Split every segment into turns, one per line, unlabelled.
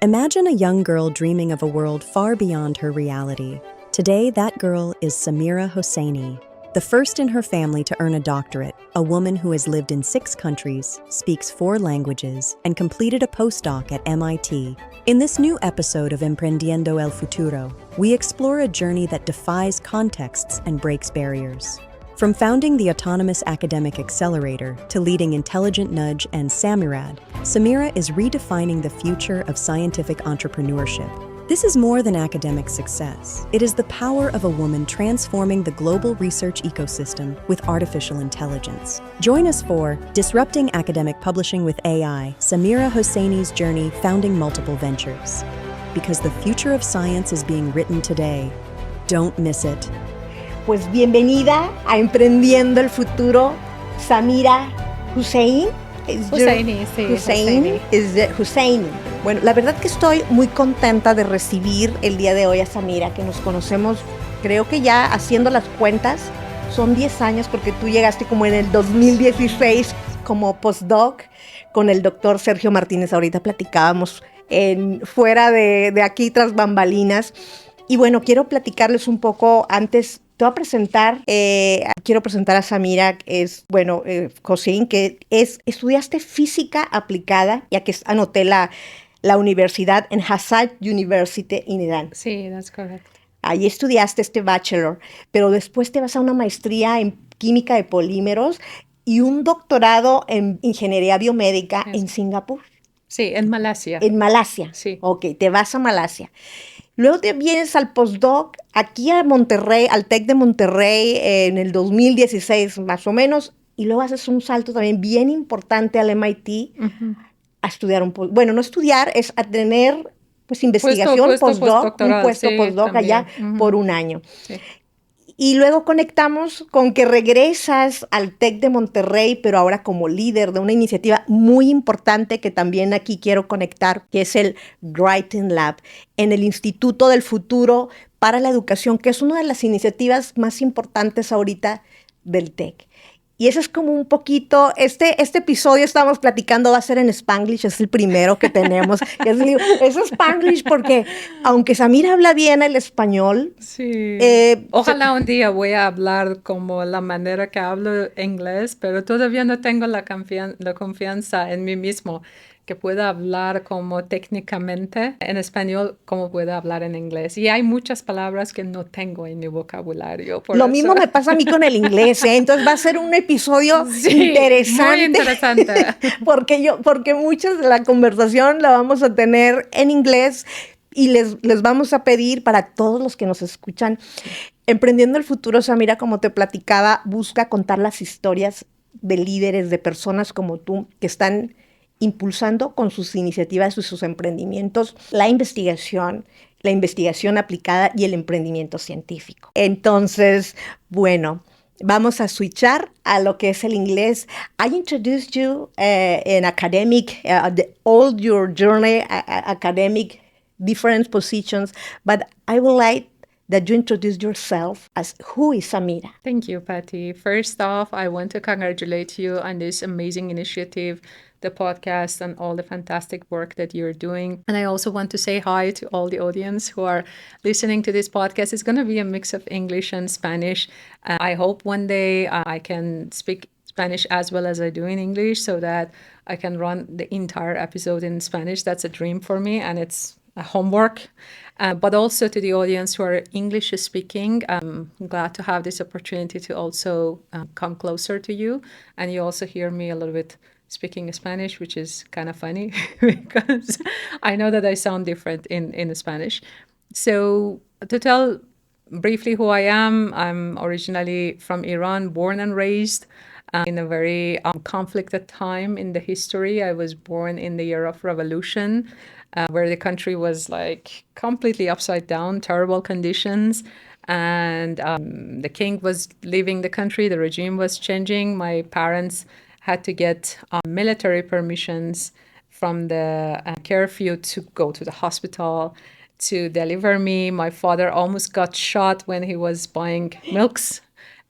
Imagine a young girl dreaming of a world far beyond her reality. Today, that girl is Samira Hosseini, the first in her family to earn a doctorate, a woman who has lived in 6 countries, speaks 4 languages, and completed a postdoc at MIT. In this new episode of Emprendiendo el Futuro, we explore a journey that defies contexts and breaks barriers. From founding the Autonomous Academic Accelerator to leading Intelligent Nudge and SAMIROAD, Samira is redefining the future of scientific entrepreneurship. This is more than academic success. It is the power of a woman transforming the global research ecosystem with artificial intelligence. Join us for Disrupting Academic Publishing with AI, Samira Hosseini's journey founding multiple ventures. Because the future of science is being written today. Don't miss it.
Pues bienvenida a Emprendiendo el Futuro, Samira Hosseini. Hosseini. Bueno, la verdad que estoy muy contenta de recibir el día de hoy a Samira, que nos conocemos, creo que ya haciendo las cuentas, son 10 años porque tú llegaste como en el 2016 como postdoc con el doctor Sergio Martínez. Ahorita platicábamos fuera de aquí tras bambalinas. Y bueno, quiero platicarles un poco antes. Te voy a presentar, quiero presentar a Samira, Hosseini, que estudiaste física aplicada, ya que anoté la universidad en Hazard University en Irán.
Sí, that's correct.
Ahí estudiaste este bachelor, pero después te vas a una maestría en química de polímeros y un doctorado en ingeniería biomédica en Singapur.
Sí, en Malasia.
En Malasia.
Sí.
Ok, te vas a Malasia. Luego te vienes al postdoc aquí a Monterrey, al TEC de Monterrey en el 2016 más o menos, y luego haces un salto también bien importante al MIT a estudiar no estudiar, es a tener pues investigación postdoc, un puesto postdoc allá por un año.
Sí.
Y luego conectamos con que regresas al TEC de Monterrey, pero ahora como líder de una iniciativa muy importante que también aquí quiero conectar, que es el Writing Lab, en el Instituto del Futuro para la Educación, que es una de las iniciativas más importantes ahorita del TEC. Y eso es como un poquito, este episodio estamos platicando va a ser en Spanglish, es el primero que tenemos. Es Spanglish porque aunque Samira habla bien el español.
Sí. Ojalá un día voy a hablar como la manera que hablo inglés, pero todavía no tengo la confianza en mí mismo que pueda hablar como técnicamente en español como pueda hablar en inglés. Y hay muchas palabras que no tengo en mi vocabulario. Lo
mismo me pasa a mí con el inglés, ¿eh? Entonces va a ser un episodio interesante.
Muy interesante.
porque muchas de la conversación la vamos a tener en inglés y les vamos a pedir para todos los que nos escuchan. Emprendiendo el Futuro, Samira, como te platicaba, busca contar las historias de líderes, de personas como tú que están impulsando con sus iniciativas y sus emprendimientos la investigación aplicada y el emprendimiento científico. Entonces, bueno, vamos a switchar a lo que es el inglés. I introduced you in academic, all your journey, academic, different positions, but I would like that you introduce yourself as who is Samira.
Thank you, Patty. First off, I want to congratulate you on this amazing initiative, the podcast, and all the fantastic work that you're doing. And I also want to say hi to all the audience who are listening to this podcast. It's going to be a mix of English and Spanish. I hope one day I can speak Spanish as well as I do in English so that I can run the entire episode in Spanish. That's a dream for me, and it's a homework. But also to the audience who are English speaking, I'm glad to have this opportunity to also come closer to you. And you also hear me a little bit speaking Spanish, which is kind of funny because I know that I sound different in Spanish. So to tell briefly who I am, I'm originally from Iran, born and raised in a very conflicted time in the history. I was born in the year of revolution, where the country was like completely upside down, terrible conditions. And the king was leaving the country, the regime was changing. My parents had to get military permissions from the curfew to go to the hospital to deliver me. My father almost got shot when he was buying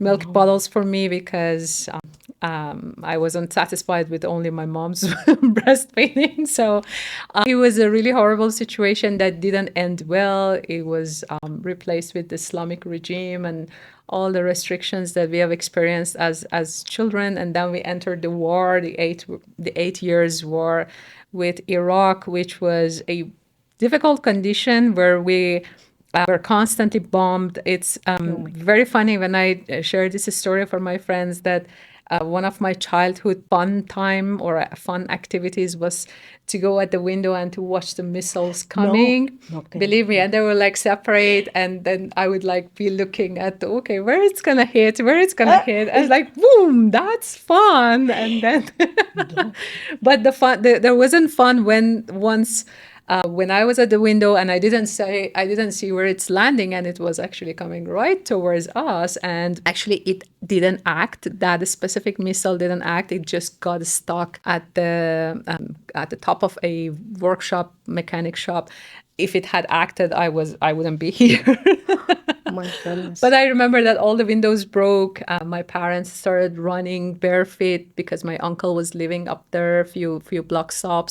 milk bottles for me because I wasn't satisfied with only my mom's breastfeeding. So it was a really horrible situation that didn't end well. It was replaced with the Islamic regime and all the restrictions that we have experienced as children. And then we entered the war, the 8 years war with Iraq, which was a difficult condition where we were constantly bombed. It's very funny when I share this story for my friends that one of my childhood fun time or fun activities was to go at the window and to watch the missiles coming.
No,
Believe me, and they were like separate, and then I would like be looking at okay, where it's gonna hit, where it's gonna hit. I was like, boom, that's fun. And then, but there wasn't fun when I was at the window and I didn't see where it's landing, and it was actually coming right towards us. And actually, it didn't act. That specific missile didn't act. It just got stuck at the top of a mechanic shop. If it had acted, I wouldn't be here.
My goodness.
But I remember that all the windows broke. My parents started running barefoot because my uncle was living up there a few blocks up.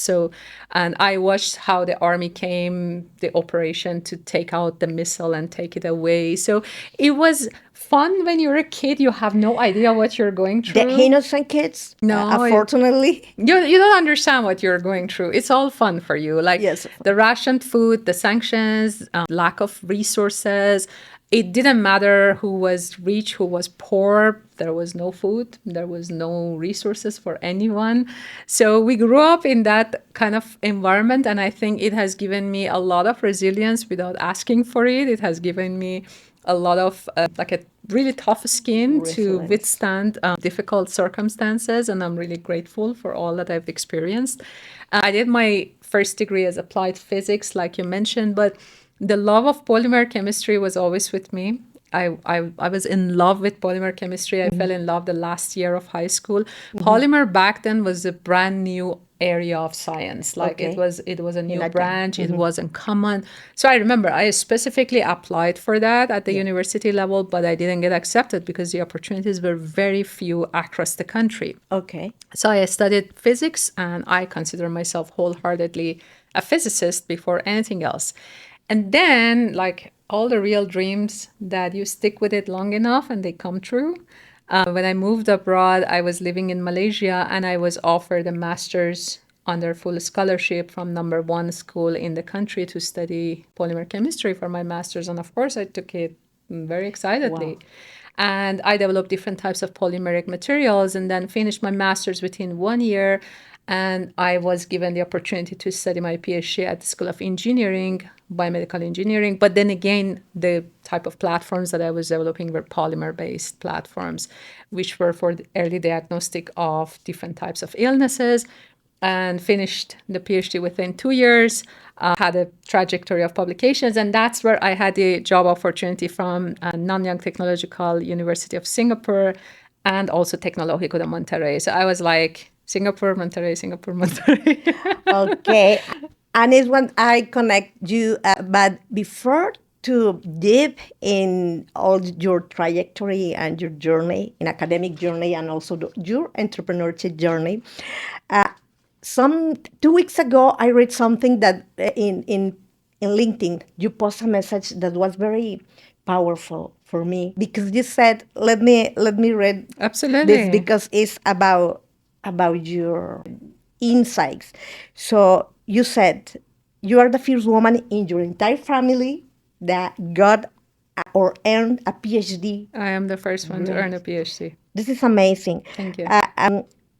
And I watched how the army came, the operation to take out the missile and take it away. So it was fun when you're a kid. You have no idea what you're going through.
The innocent kids,
No,
unfortunately.
You don't understand what you're going through. It's all fun for you. Like
Yes.
the rationed food, the sanctions, lack of resources. It didn't matter who was rich, who was poor. There was no food. There was no resources for anyone. So we grew up in that kind of environment. And I think it has given me a lot of resilience without asking for it. It has given me a lot of like a really tough skin to withstand difficult circumstances. And I'm really grateful for all that I've experienced. I did my first degree as applied physics, like you mentioned, but the love of polymer chemistry was always with me. I was in love with polymer chemistry. I fell in love the last year of high school. Polymer back then was a brand new area of science. Like it was a new branch. It wasn't common. So I remember I specifically applied for that at the university level, but I didn't get accepted because the opportunities were very few across the country.
Okay.
So I studied physics, and I consider myself wholeheartedly a physicist before anything else. And then, like all the real dreams that you stick with it long enough and they come true. When I moved abroad, I was living in Malaysia, and I was offered a master's under full scholarship from number one school in the country to study polymer chemistry for my master's. And of course, I took it very excitedly. Wow. And I developed different types of polymeric materials and then finished my master's within 1 year. And I was given the opportunity to study my PhD at the School of Engineering, biomedical engineering. But then again, the type of platforms that I was developing were polymer-based platforms, which were for the early diagnostic of different types of illnesses. And finished the PhD within 2 years, had a trajectory of publications. And that's where I had the job opportunity from Nanyang Technological University of Singapore and also Tecnológico de Monterrey. So I was like, Singapore, Monterrey.
Okay. And it's when I connect you, but before to deep in all your trajectory and your journey, in academic journey, and also your entrepreneurship journey, 2 weeks ago, I read something that in LinkedIn, you post a message that was very powerful for me, because you said, let me read
Absolutely.
this, because it's about your insights. So you said you are the first woman in your entire family that got or earned a PhD.
I am the first one to earn a PhD.
This is amazing.
Thank you.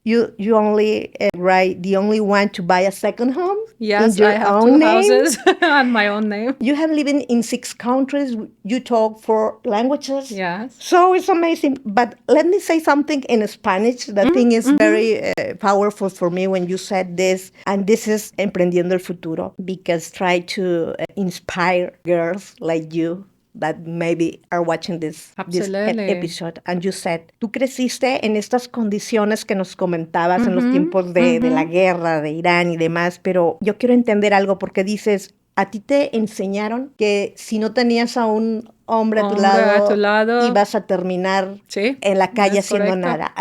You only the only one to buy a second home.
Yes,
in your
I have
own
2
name.
houses on my own name.
You have lived in 6 countries. You talk 4 languages.
Yes.
So it's amazing. But let me say something in Spanish. That thing is very powerful for me when you said this. And this is Emprendiendo el Futuro, because try to inspire girls like you that maybe are watching this episode. And you said, tú creciste en estas condiciones que nos comentabas en los tiempos de la guerra, de Irán y demás, pero yo quiero entender algo, porque dices, a ti te enseñaron que si no tenías a un hombre a tu lado, ibas a terminar en la calle haciendo nada.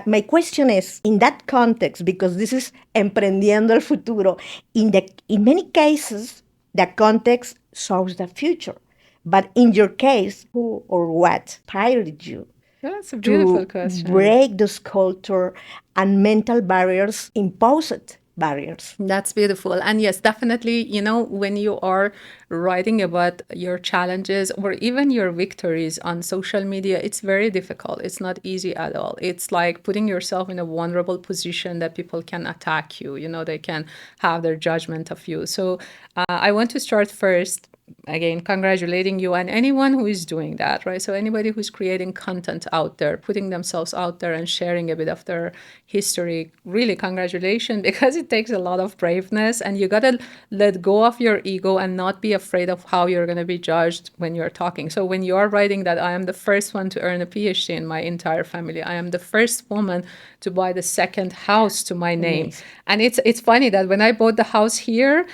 My question is, in that context, because this is Emprendiendo el Futuro, in many cases, the context shows the future. But in your case, who or what inspired you
That's a beautiful question.
break those culture and mental barriers, imposed barriers?
That's beautiful. And yes, definitely, when you are writing about your challenges or even your victories on social media, it's very difficult. It's not easy at all. It's like putting yourself in a vulnerable position that people can attack you. They can have their judgment of you. So I want to start first, again, congratulating you and anyone who is doing that, right? So anybody who's creating content out there, putting themselves out there and sharing a bit of their history, really congratulations, because it takes a lot of braveness and you got to let go of your ego and not be afraid of how you're going to be judged when you're talking. So when you're writing that I am the first one to earn a PhD in my entire family, I am the first woman to buy the second house to my name.
Amazing.
And it's funny that when I bought the house here,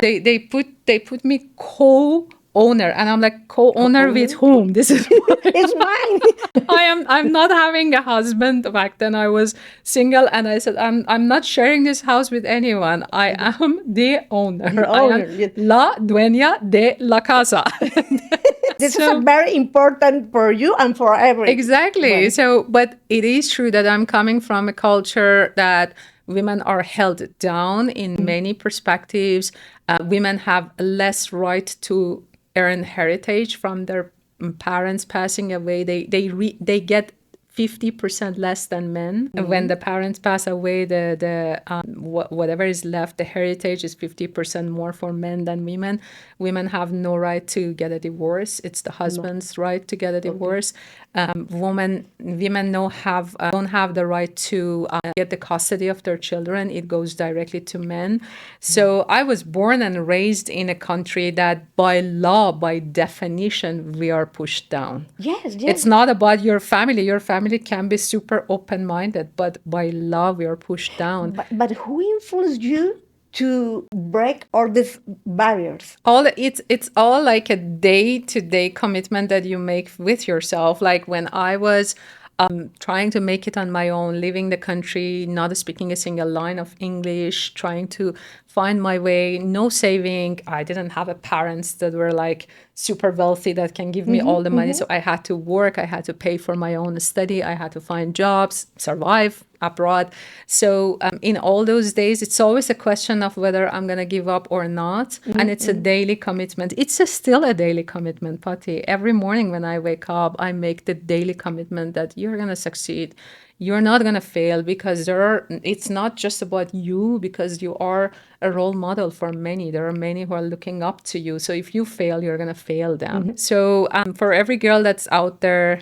they put me co-owner, and I'm like, co-owner with whom? This is
It's mine.
I'm not having a husband. Back then I was single, and I said I'm not sharing this house with anyone. I am the owner.
The
I
owner,
am
yes.
la dueña de la casa.
This is very important for you and for everyone.
Exactly. So, but it is true that I'm coming from a culture that women are held down in many perspectives. Women have less right to earn heritage from their parents passing away. They get 50% less than men. Mm-hmm. When the parents pass away, whatever is left, the heritage is 50% more for men than women. Women have no right to get a divorce. It's the husband's right to get a divorce. Women don't have the right to get the custody of their children. It goes directly to men. So I was born and raised in a country that by law, by definition, we are pushed down.
Yes.
It's not about your family. Your family can be super open-minded, but by law, we are pushed down.
But who influenced you to break all these barriers?
It's all like a day-to-day commitment that you make with yourself. Like when I was trying to make it on my own, leaving the country, not speaking a single line of English, trying to find my way, no saving. I didn't have parents that were like super wealthy that can give me all the money. So I had to work. I had to pay for my own study. I had to find jobs, survive abroad. So in all those days, it's always a question of whether I'm going to give up or not. And it's a daily commitment. It's still a daily commitment, Patti. Every morning when I wake up, I make the daily commitment that you're going to succeed. You're not going to fail, because it's not just about you, because you are a role model for many. There are many who are looking up to you. So if you fail, you're going to fail them. So for every girl that's out there,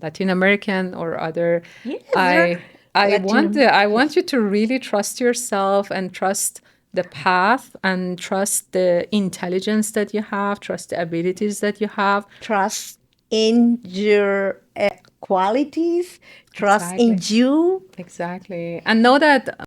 Latin American or other,
yes,
I want you to really trust yourself and trust the path and trust the intelligence that you have, trust the abilities that you have.
Trust in your qualities, trust in you.
Exactly. And know that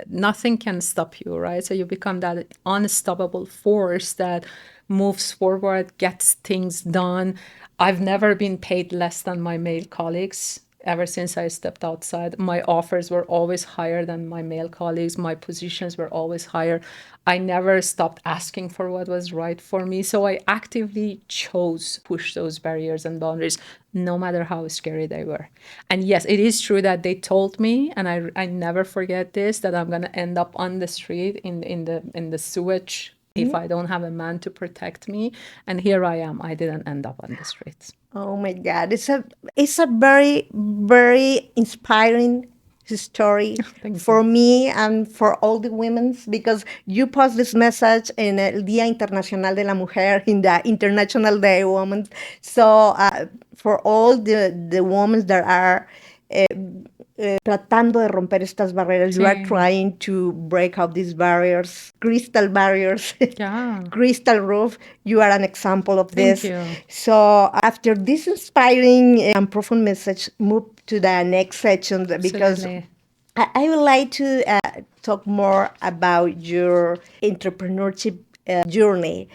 nothing can stop you, right? So you become that unstoppable force that moves forward, gets things done. I've never been paid less than my male colleagues. Ever since I stepped outside, my offers were always higher than my male colleagues. My positions were always higher. I never stopped asking for what was right for me. So I actively chose to push those barriers and boundaries, no matter how scary they were. And yes, it is true that they told me, and I never forget this, that I'm going to end up on the street in the sewage if I don't have a man to protect me. And here I am. I didn't end up on the streets.
Oh my God. It's a very, very inspiring story for me and for all the women, because you post this message in el Día Internacional de la Mujer, in the International Day Women. So for all the women that are tratando de romper estas barreras, you are trying to break out these barriers, crystal barriers, crystal roof. You are an example of this.
Thank you.
So after this inspiring and profound message, move to the next section, because I would like to talk more about your entrepreneurship journey.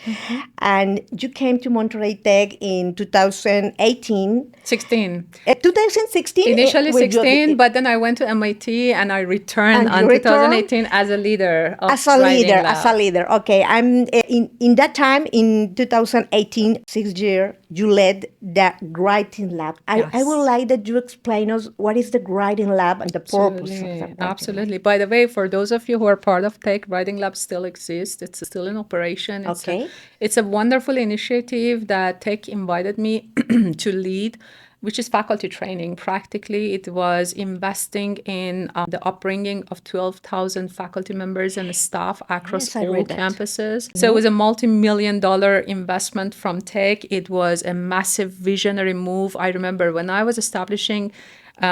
And you came to Monterrey Tech in 2018.
16.
2016?
Initially 16, but then I went to MIT and I returned
And you
on
returned?
2018 as a leader of
As a
Writing
leader,
Lab.
as a leader. Okay, I'm in that time in 2018, 6 year, you led the writing lab. I would
Yes.
like that you explain us what is the writing lab and the purpose of the
Absolutely.
writing
Absolutely. By the way, for those of you who are part of Tech, Writing Lab still exists. It's still in operation.
Okay.
It's a wonderful initiative that Tech invited me to lead, which is faculty training. Practically, it was investing in the upbringing of 12,000 faculty members and staff across
Yes, I
all
read that.
campuses. So it was a multi-million-dollar investment from Tech. It was a massive visionary move. I remember when I was establishing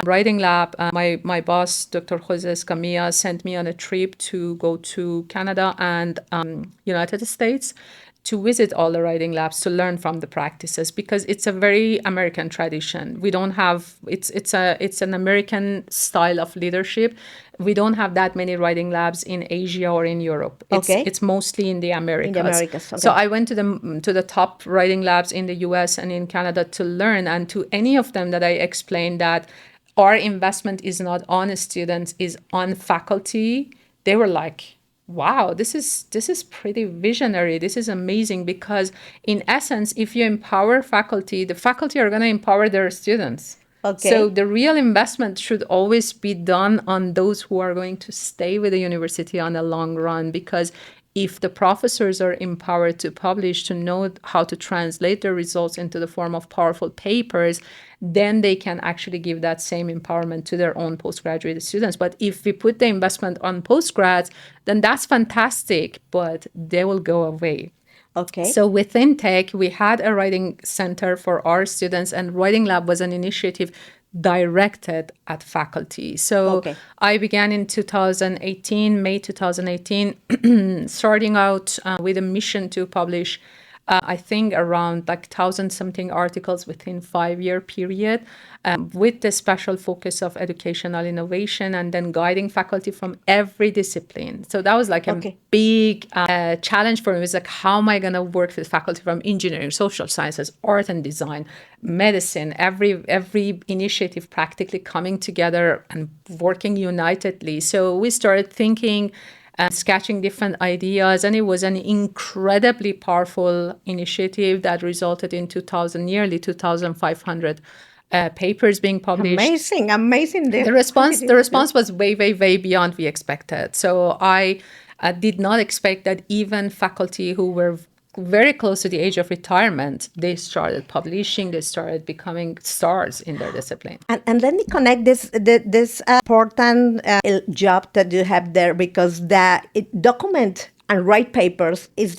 Writing Lab, my boss, Dr. Jose Escamilla, sent me on a trip to go to Canada and United States to visit all the writing labs to learn from the practices, because it's a very American tradition. We don't have it's an American style of leadership. We don't have that many writing labs in Asia or in Europe. It's mostly in the Americas.
In the Americas, okay.
So I went to the top writing labs in the US and in Canada to learn, and to any of them that I explained that our investment is not on students, is on faculty, they were like, wow, this is pretty visionary. This is amazing, because in essence, if you empower faculty, the faculty are going to empower their students.
Okay.
So the real investment should always be done on those who are going to stay with the university on the long run, because if the professors are empowered to publish, to know how to translate their results into the form of powerful papers, then they can actually give that same empowerment to their own postgraduate students. But if we put the investment on postgrads, then that's fantastic, but they will go away.
Okay.
So within Tech, we had a writing center for our students, and Writing Lab was an initiative directed at faculty. So I began in 2018, May 2018, starting out with a mission to publish I think around like 1,000 something articles within 5-year period, with the special focus of educational innovation, and then guiding faculty from every discipline. So that was like a big challenge for me. It was like, how am I going to work with faculty from engineering, social sciences, art and design, medicine, every initiative practically coming together and working unitedly. So we started thinking, sketching different ideas, and it was an incredibly powerful initiative that resulted in nearly 2,500 papers being published.
Amazing.
The response was way beyond we expected. So I did not expect that even faculty who were very close to the age of retirement, they started publishing, they started becoming stars in their discipline.
And let me connect this important job that you have there, because document and write papers is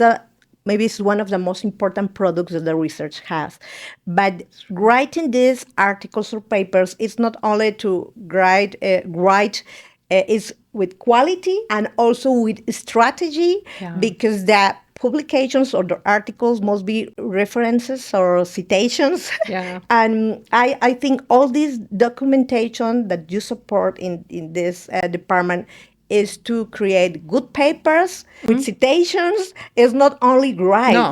maybe it's one of the most important products that the research has. But writing these articles or papers is not only to write is with quality and also with strategy, because the publications or the articles must be references or citations. And I think all this documentation that you support in this department is to create good papers with citations. It's not only I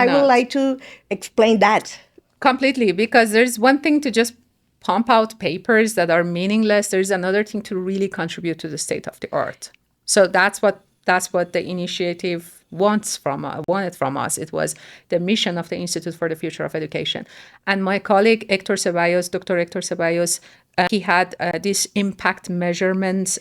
would like to explain that.
Completely, because there's one thing to just pump out papers that are meaningless. There's another thing to really contribute to the state of the art. So that's what the initiative wanted from us. It was the mission of the Institute for the Future of Education. And my colleague, Dr. Hector Ceballos, he had this impact measurements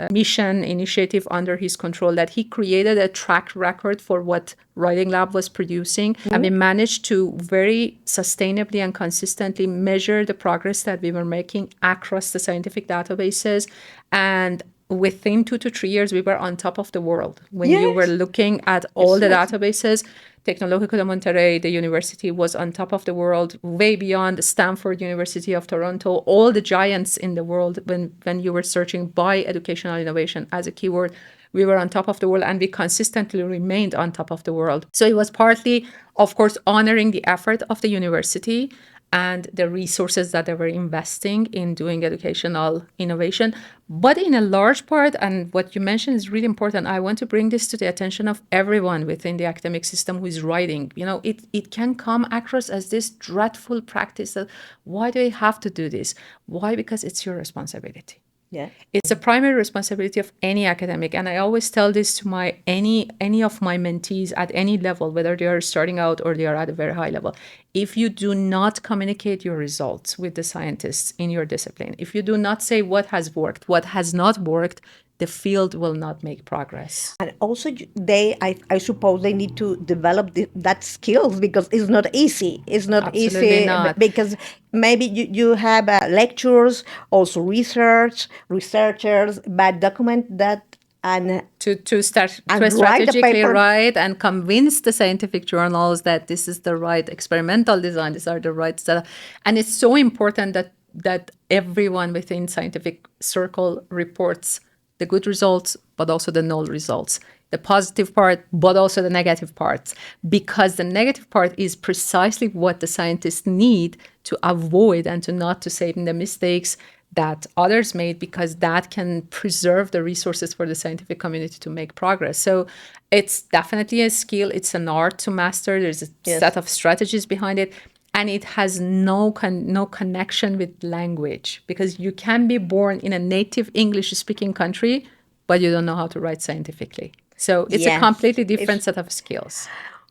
mission initiative under his control, that he created a track record for what Writing Lab was producing. And we managed to very sustainably and consistently measure the progress that we were making across the scientific databases. And within 2 to 3 years, we were on top of the world. When you were looking at all the databases, Tecnológico de Monterrey, the university, was on top of the world, way beyond Stanford, University of Toronto, all the giants in the world. When you were searching by educational innovation as a keyword, we were on top of the world, and we consistently remained on top of the world. So it was partly, of course, honoring the effort of the university and the resources that they were investing in doing educational innovation. But in a large part, and what you mentioned is really important, I want to bring this to the attention of everyone within the academic system who is writing. It can come across as this dreadful practice that, why do I have to do this? Why? Because it's your responsibility.
Yeah.
It's a primary responsibility of any academic, and I always tell this to any of my mentees at any level, whether they are starting out or they are at a very high level. If you do not communicate your results with the scientists in your discipline, if you do not say what has worked, what has not worked, the field will not make progress.
And also, I suppose they need to develop that skills, because it's not easy. It's not
Absolutely
easy
not.
because maybe you have lectures, also researchers, but document that and
to start
and
to
write the
strategically
paper.
write and convince the scientific journals that this is the right experimental design, these are the right stuff. And it's so important that everyone within scientific circle reports the good results, but also the null results, the positive part, but also the negative parts, because the negative part is precisely what the scientists need to avoid and to not to say in the mistakes that others made, because that can preserve the resources for the scientific community to make progress. So it's definitely a skill. It's an art to master. There's a set of strategies behind it. And it has no connection with language, because you can be born in a native English-speaking country, but you don't know how to write scientifically. So it's a completely different set of skills.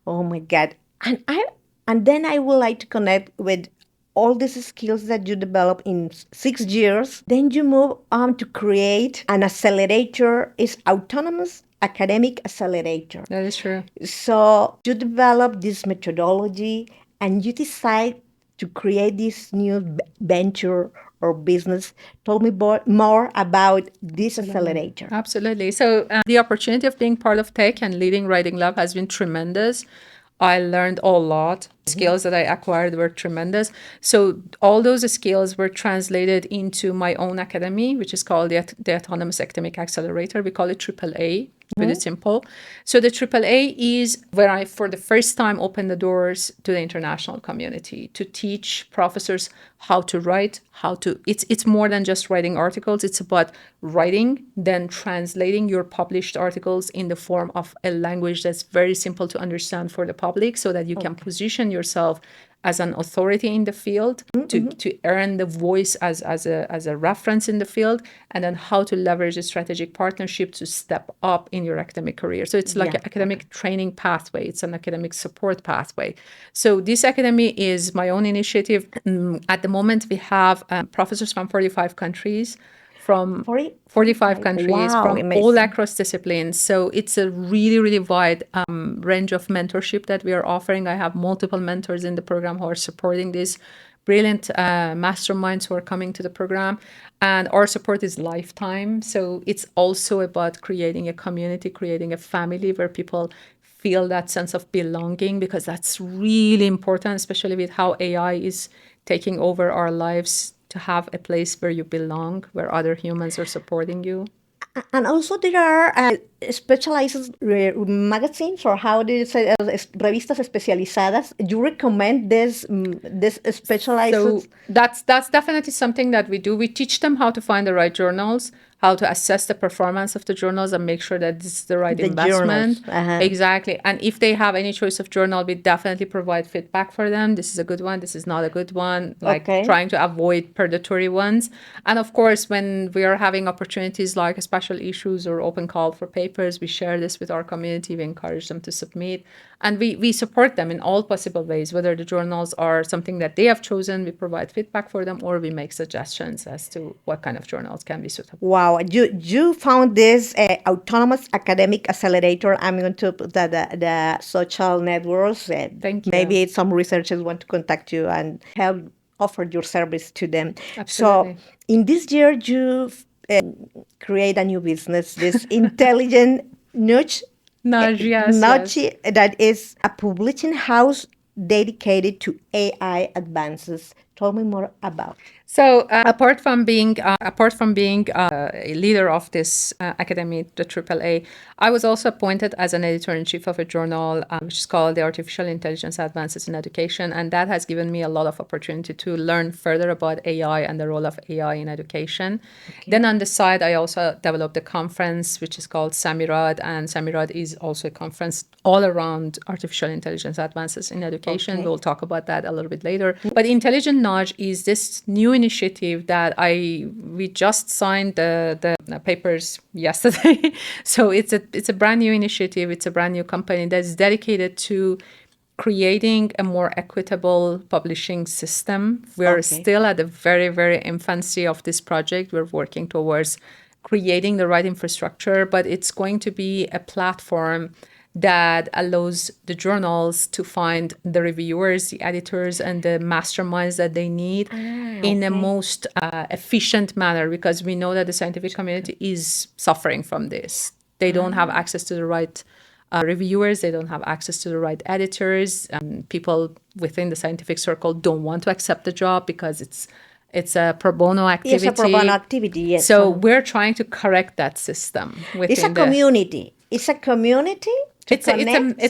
Oh my God! And then I would like to connect with all these skills that you develop in 6 years. Then you move on to create an accelerator. It's Autonomous Academic Accelerator.
That is true.
So you develop this methodology and you decide to create this new venture or business. Tell me more about this accelerator.
Absolutely. So the opportunity of being part of tech and leading Writing Lab has been tremendous. I learned a lot. Skills that I acquired were tremendous. So all those skills were translated into my own academy, which is called the Autonomous Academic Accelerator. We call it AAA. Really simple. So the AAA is where I, for the first time, opened the doors to the international community to teach professors how to write, it's more than just writing articles. It's about writing, then translating your published articles in the form of a language that's very simple to understand for the public, so that you can position yourself as an authority in the field, to earn the voice as a reference in the field, and then how to leverage a strategic partnership to step up in your academic career. So it's like an academic training pathway. It's an academic support pathway. So this academy is my own initiative. At the moment, we have professors from 45 countries, from 45 countries,
Wow,
from
amazing.
all across disciplines. So it's a really, really wide range of mentorship that we are offering. I have multiple mentors in the program who are supporting these brilliant masterminds who are coming to the program. And our support is lifetime. So it's also about creating a community, creating a family where people feel that sense of belonging, because that's really important, especially with how AI is taking over our lives, to have a place where you belong, where other humans are supporting you.
And also there are specialized magazines, or how do you say, revistas especializadas. You recommend this specialized?
So that's definitely something that we do. We teach them how to find the right journals, how to assess the performance of the journals and make sure that this is the right investment. Exactly. And if they have any choice of journal, we definitely provide feedback for them. This is a good one. This is not a good one. Like trying to avoid predatory ones. And of course, when we are having opportunities like special issues or open call for papers, we share this with our community. We encourage them to submit. And we support them in all possible ways, whether the journals are something that they have chosen, we provide feedback for them, or we make suggestions as to what kind of journals can be suitable.
Wow, you found this Autonomous Academic Accelerator. I'm going to put the social networks.
Thank you.
Maybe some researchers want to contact you and help offer your service to them.
Absolutely.
So in this year, you create a new business, this intelligent nudge.
Yes.
That is a publishing house dedicated to AI advances Tell me more about.
So apart from being a leader of this academy, the AAA, I was also appointed as an editor-in-chief of a journal which is called the Artificial Intelligence Advances in Education, and that has given me a lot of opportunity to learn further about AI and the role of AI in education. Okay. Then on the side, I also developed a conference which is called SAMIROAD, and SAMIROAD is also a conference all around artificial intelligence advances in education. Okay. We'll talk about that a little bit later. But Intelligent Nudge is this new initiative that we just signed the papers yesterday. So it's a brand new initiative. It's a brand new company that's dedicated to creating a more equitable publishing system. We're still at the very, very infancy of this project. We're working towards creating the right infrastructure, but it's going to be a platform that allows the journals to find the reviewers, the editors, and the masterminds that they need in a most efficient manner, because we know that the scientific community is suffering from this. They don't have access to the right reviewers. They don't have access to the right editors. People within the scientific circle don't want to accept the job because it's a pro bono activity.
It's a pro bono activity, yes.
So we're trying to correct that system.
It's a community. It's a community.
It's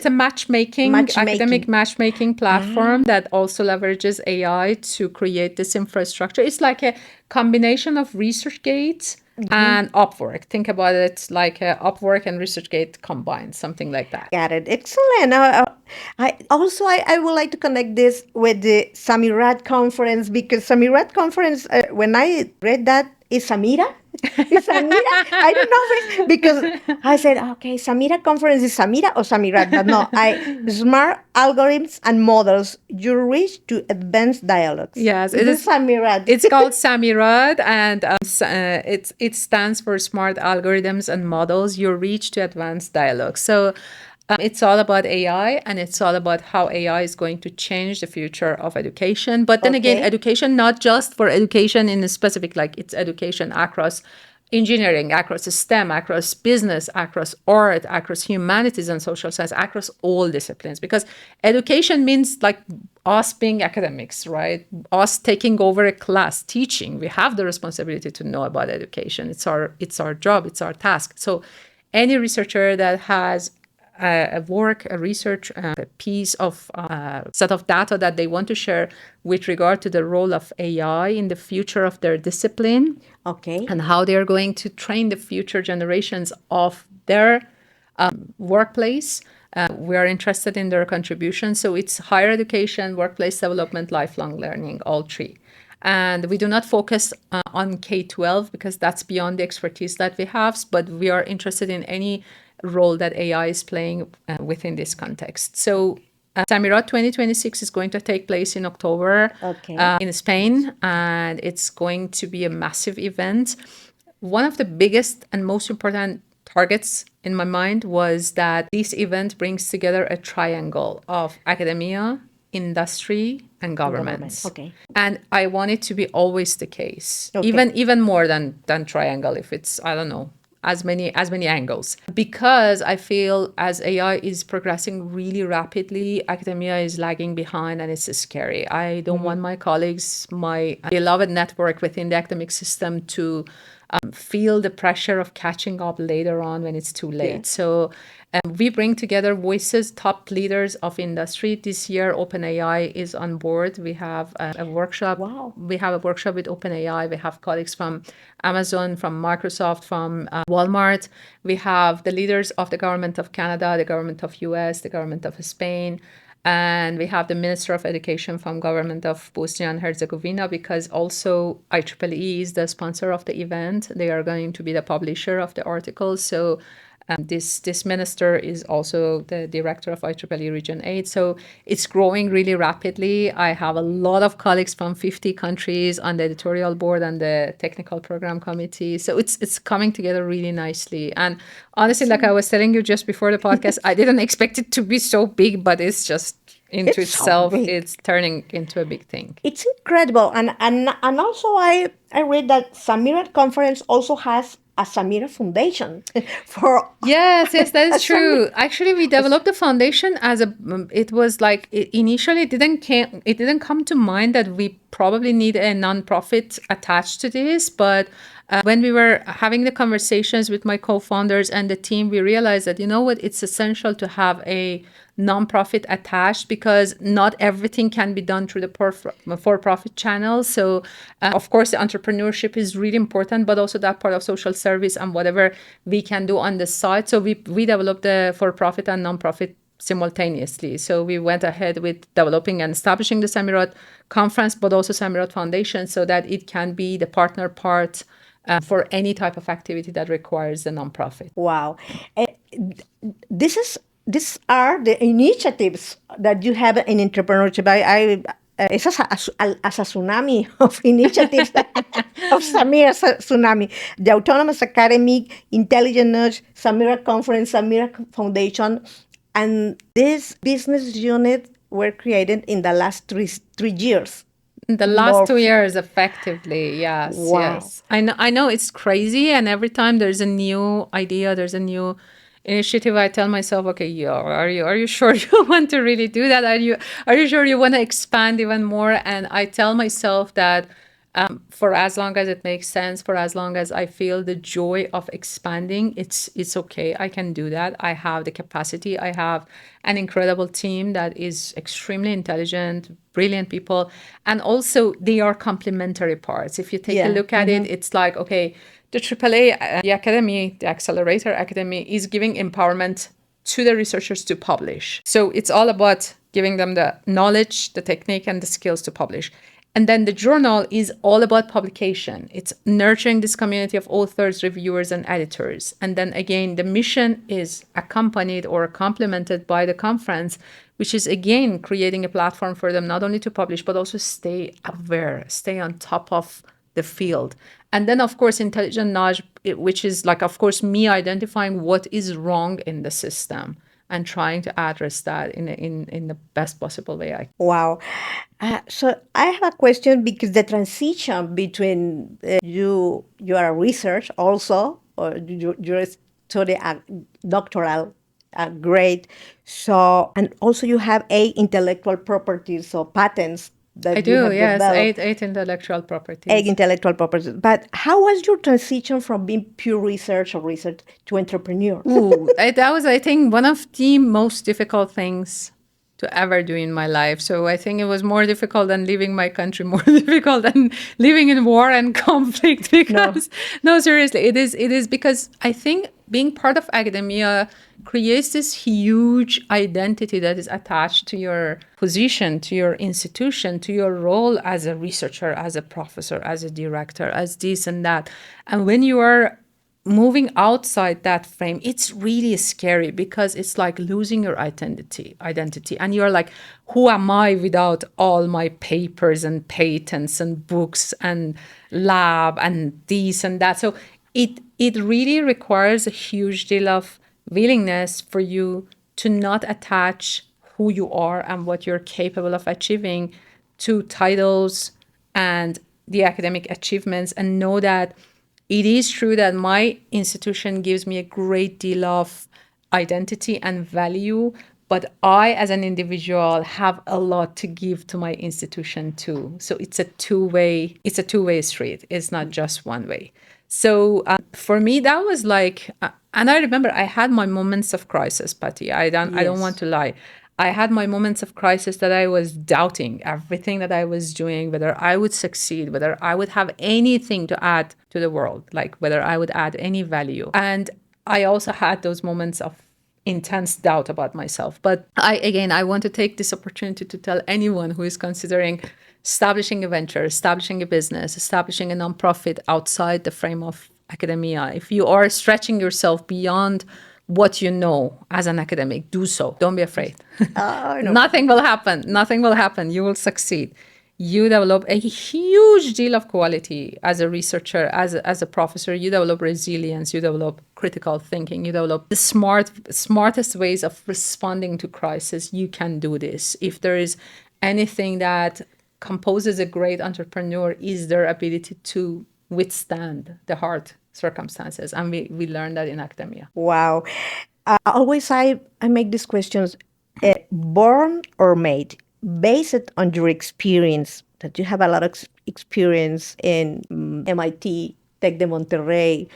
a matchmaking, academic matchmaking platform that also leverages AI to create this infrastructure. It's like a combination of ResearchGate and Upwork. Think about it like Upwork and ResearchGate combined, something like that.
Got it. Excellent. I would like to connect this with the SAMIROAD conference, because SAMIROAD conference, when I read that, is Samira? Is Samira? I don't know, because I said, okay, Samira conference is Samira or SAMIROAD, but no, smart algorithms and models, you reach to advanced dialogues.
Yes,
it is SAMIROAD.
It's called SAMIROAD, and it stands for Smart Algorithms and Models, your reach to advanced dialogue. So it's all about AI, and it's all about how AI is going to change the future of education. But then again, education, not just for education in a specific, like it's education across engineering, across STEM, across business, across art, across humanities and social science, across all disciplines. Because education means like us being academics, right? Us taking over a class, teaching. We have the responsibility to know about education. It's our job, it's our task. So any researcher that has a research, a piece of set of data that they want to share with regard to the role of AI in the future of their discipline, and how they are going to train the future generations of their workplace. We are interested in their contribution. So it's higher education, workplace development, lifelong learning, all three. And we do not focus on K-12 because that's beyond the expertise that we have, but we are interested in any role that AI is playing within this context. So SAMIROAD 2026 is going to take place in October in Spain, and it's going to be a massive event. One of the biggest and most important targets in my mind was that this event brings together a triangle of academia, industry, and governments. And I want it to be always the case, even more than triangle, if it's, I don't know, as many angles, because I feel as AI is progressing really rapidly, academia is lagging behind, and it's scary. I don't want my colleagues, my beloved network within the academic system to feel the pressure of catching up later on when it's too late. So we bring together voices, top leaders of industry. This year, OpenAI is on board. We have a workshop. We have a workshop with OpenAI. We have colleagues from Amazon, from Microsoft, from Walmart. We have the leaders of the government of Canada, the government of US, the government of Spain. And we have the Minister of Education from government of Bosnia and Herzegovina, because also IEEE is the sponsor of the event. They are going to be the publisher of the article. So this minister is also the director of IEEE Region 8. So it's growing really rapidly. I have a lot of colleagues from 50 countries on the editorial board and the technical program committee. So it's coming together really nicely. And honestly, like I was telling you just before the podcast, I didn't expect it to be so big, but it's just it's turning into a big thing.
It's incredible. And also I read that SAMIROAD conference also has a Samira Foundation for
yes, that is true. Actually, we developed the foundation as it was like initially it didn't come to mind that we probably need a nonprofit attached to this. But when we were having the conversations with my co-founders and the team, we realized that, you know what, it's essential to have a nonprofit attached, because not everything can be done through the for-profit channel. So of course, the entrepreneurship is really important, but also that part of social service and whatever we can do on the side. So we developed the for-profit and nonprofit simultaneously. So we went ahead with developing and establishing the SAMIROAD conference, but also SAMIROAD Foundation, so that it can be the partner part for any type of activity that requires the nonprofit.
Wow. These are the initiatives that you have in entrepreneurship. It's as a tsunami of initiatives of Samira tsunami. The Autonomous Academic, Intelligent Nudge, Samira Conference, Samira Foundation, and this business unit were created in the last three years.
The last 2 years, effectively, yes,
Wow.
yes. I know it's crazy, and every time there's a new idea, there's a new initiative, I tell myself, okay, yeah, are you sure you want to really do that? Are you sure you want to expand even more? And I tell myself that for as long as it makes sense, for as long as I feel the joy of expanding, it's okay. I can do that. I have the capacity. I have an incredible team that is extremely intelligent, brilliant people. And also they are complementary parts. If you take a look at it, it's like, okay, the AAA, the Academy, the Accelerator Academy is giving empowerment to the researchers to publish. So it's all about giving them the knowledge, the technique, and the skills to publish. And then the journal is all about publication. It's nurturing this community of authors, reviewers, and editors. And then again, the mission is accompanied or complemented by the conference, which is again creating a platform for them not only to publish, but also stay aware, stay on top of the field. And then, of course, intelligent nudge, which is like, of course, me identifying what is wrong in the system and trying to address that in the best possible way.
Wow. So I have a question, because the transition between you are a research also, or you're study a doctoral grade. So, and also you have 8 intellectual properties or patents that
I
you
do,
have
yes,
developed.
8 intellectual properties.
8 intellectual properties. But how was your transition from being pure research or research to entrepreneur?
Ooh, that was, I think, one of the most difficult things to ever do in my life. So I think it was more difficult than leaving my country, more difficult than living in war and conflict. Because no, seriously, it is because I think being part of academia creates this huge identity that is attached to your position, to your institution, to your role as a researcher, as a professor, as a director, as this and that. And when you are moving outside that frame, it's really scary, because it's like losing your identity. And you're like, who am I without all my papers and patents and books and lab and this and that? So it really requires a huge deal of willingness for you to not attach who you are and what you're capable of achieving to titles and the academic achievements, and know that it is true that my institution gives me a great deal of identity and value, but I, as an individual, have a lot to give to my institution too. So it's a two-way street. It's not just one way. So for me, that was like, and I remember I had my moments of crisis, Patty. I don't want to lie. I had my moments of crisis that I was doubting everything that I was doing, whether I would succeed, whether I would have anything to add to the world, like whether I would add any value. And I also had those moments of intense doubt about myself. But I want to take this opportunity to tell anyone who is considering establishing a venture, establishing a business, establishing a nonprofit outside the frame of academia, if you are stretching yourself beyond what you know as an academic, do so. Don't be afraid.
No.
Nothing will happen. Nothing will happen. You will succeed. You develop a huge deal of quality as a researcher, as a professor. You develop resilience. You develop critical thinking. You develop the smartest ways of responding to crisis. You can do this. If there is anything that composes a great entrepreneur, is their ability to withstand the hard circumstances. And we learn that in academia.
Wow. Always I make these questions, born or made, based on your experience, that you have a lot of experience in MIT, Tec de Monterrey,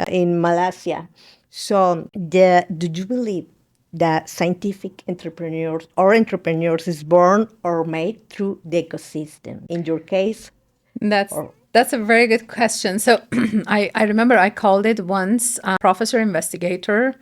in Malaysia. So, do you believe that scientific entrepreneurs is born or made through the ecosystem? In your case,
That's
or
that's a very good question. So I remember I called it once professor investigator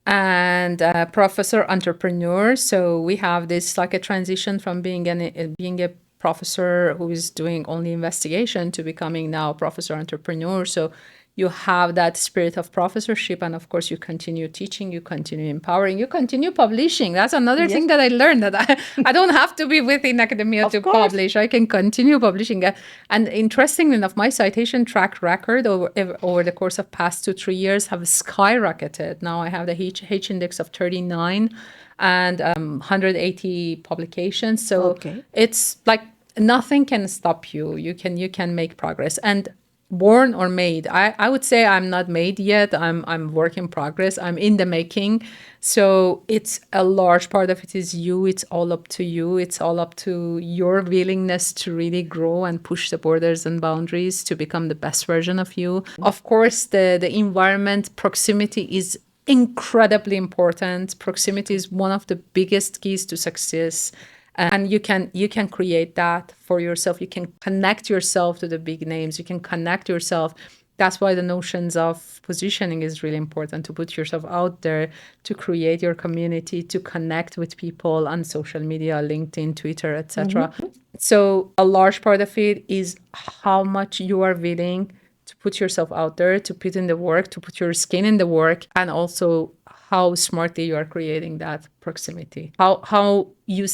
and professor entrepreneur. So we have this like a transition from being a professor who is doing only investigation to becoming now professor entrepreneur. So you have that spirit of professorship, and of course you continue teaching, you continue empowering, you continue publishing. That's another thing that I learned, that I don't have to be within academia to publish. I can continue publishing. And interestingly enough, my citation track record over the course of past 2-3 years have skyrocketed. Now I have the H index of 39 and 180 publications. So it's like nothing can stop you. You can make progress. And born or made, I would say I'm not made yet. I'm work in progress. I'm in the making. So it's a large part of it is you. It's all up to you. It's all up to your willingness to really grow and push the borders and boundaries to become the best version of you. Of course, the environment, proximity is incredibly important. Proximity is one of the biggest keys to success. And you can create that for yourself. You can connect yourself to the big names. You can connect yourself. That's why the notions of positioning is really important, to put yourself out there, to create your community, to connect with people on social media, LinkedIn, Twitter, etc. So a large part of it is how much you are willing to put yourself out there, to put in the work, to put your skin in the work, and also how smartly you are creating that proximity. How you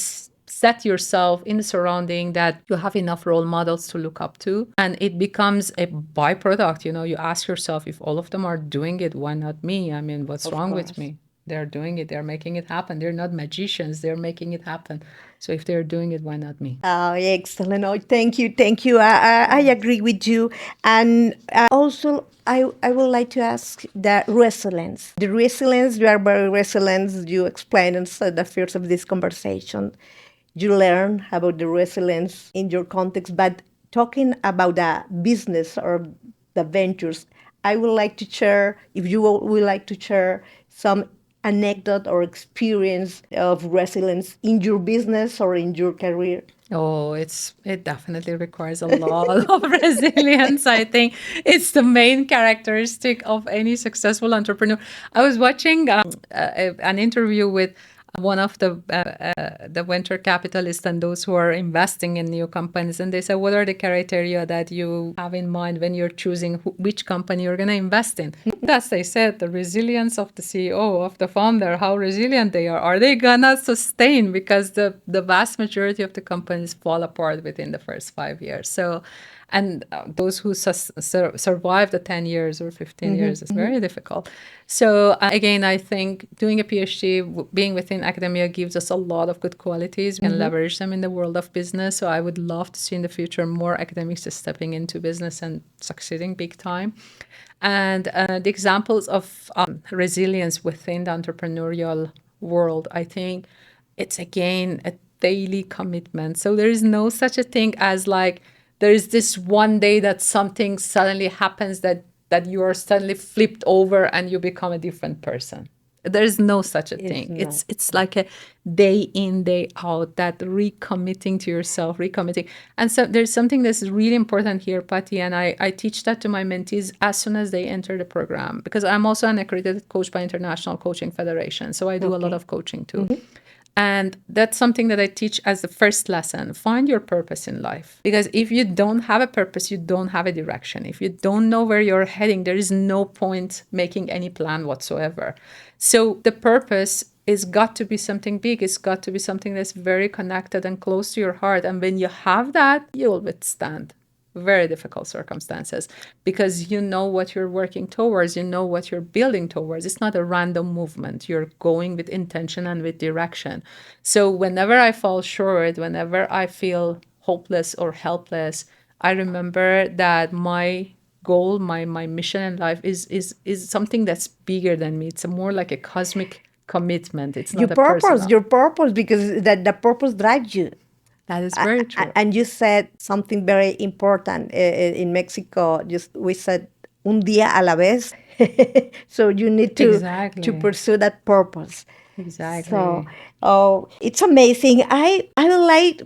set yourself in the surrounding that you have enough role models to look up to, and it becomes a byproduct. You ask yourself, if all of them are doing it, why not me? I mean, what's wrong with me? They're doing it. They're making it happen. They're not magicians. They're making it happen. So if they're doing it, why not me?
Oh, excellent. Oh, thank you. Thank you. I agree with you. And also, I would like to ask the resilience. The resilience, you are very resilient. You explained at the first of this conversation. You learn about the resilience in your context. But talking about the business or the ventures, I would like to share, if you would like to share some anecdote or experience of resilience in your business or in your career?
Oh, it definitely requires a lot of resilience. I think it's the main characteristic of any successful entrepreneur. I was watching an interview with one of the venture capitalists and those who are investing in new companies, and they said, what are the criteria that you have in mind when you're choosing which company you're going to invest in? As they said, the resilience of the CEO, of the founder, how resilient they are they gonna sustain? Because the vast majority of the companies fall apart within the first 5 years. So, and those who survive the 10 years or 15 years is very difficult. So again, I think doing a PhD, being within academia, gives us a lot of good qualities. We can leverage them in the world of business. So I would love to see in the future more academics stepping into business and succeeding big time. And the examples of resilience within the entrepreneurial world, I think it's again a daily commitment. So there is no such a thing as like, there is this one day that something suddenly happens that you are suddenly flipped over and you become a different person. There is no such a thing. It's like a day in, day out, that recommitting to yourself, recommitting. And so there's something that's really important here, Patty, and I teach that to my mentees as soon as they enter the program, because I'm also an accredited coach by International Coaching Federation. So I do a lot of coaching too. And that's something that I teach as the first lesson. Find your purpose in life. Because if you don't have a purpose, you don't have a direction. If you don't know where you're heading, there is no point making any plan whatsoever. So the purpose is got to be something big. It's got to be something that's very connected and close to your heart. And when you have that, you'll withstand very difficult circumstances, because you know what you're working towards, you know what you're building towards. It's not a random movement. You're going with intention and with direction. So whenever I fall short, whenever I feel hopeless or helpless, I remember that my goal, my mission in life is something that's bigger than me. It's more like a cosmic commitment. It's not
Your
a
purpose,
personal.
your purpose, because that the purpose drives you.
That is very true.
And you said something very important in Mexico. We said un día a la vez. So you need to
Exactly.
pursue that purpose.
Exactly.
So, oh, it's amazing. I would like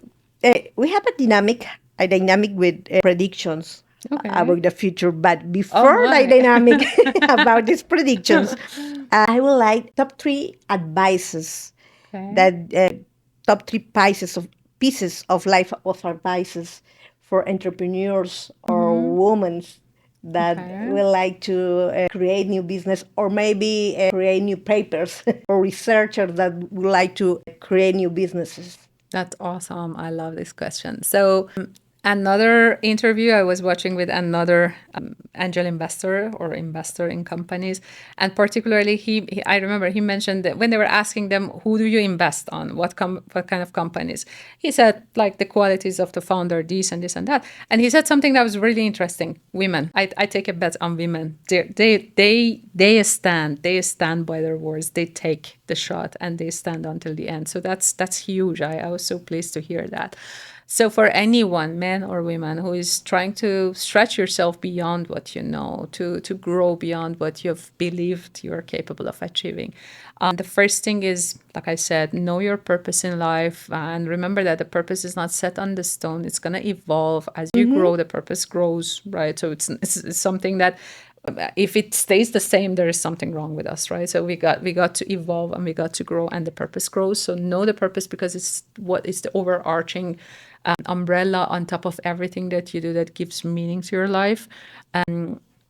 we have a dynamic with predictions about the future. But before the dynamic about these predictions, I would like top 3 advices that top 3 pieces of life of advices for entrepreneurs or women that will like to create new business, or maybe create new papers, or researchers that would like to create new businesses.
That's awesome. I love this question. So another interview I was watching with another angel investor or investor in companies, and particularly I remember he mentioned that when they were asking them, who do you invest on, what kind of companies, he said like the qualities of the founder, this and this and that, and he said something that was really interesting. Women, I take a bet on women. They stand by their words. They take the shot and they stand until the end. So that's huge. I was so pleased to hear that. So for anyone, men or women, who is trying to stretch yourself beyond what you know, to grow beyond what you've believed you're capable of achieving, the first thing is, like I said, know your purpose in life, and remember that the purpose is not set on the stone. It's going to evolve as you grow. The purpose grows, right? So it's something that, if it stays the same, there is something wrong with us, right? So we got to evolve and we got to grow, and the purpose grows. So know the purpose, because it's the overarching umbrella on top of everything that you do that gives meaning to your life.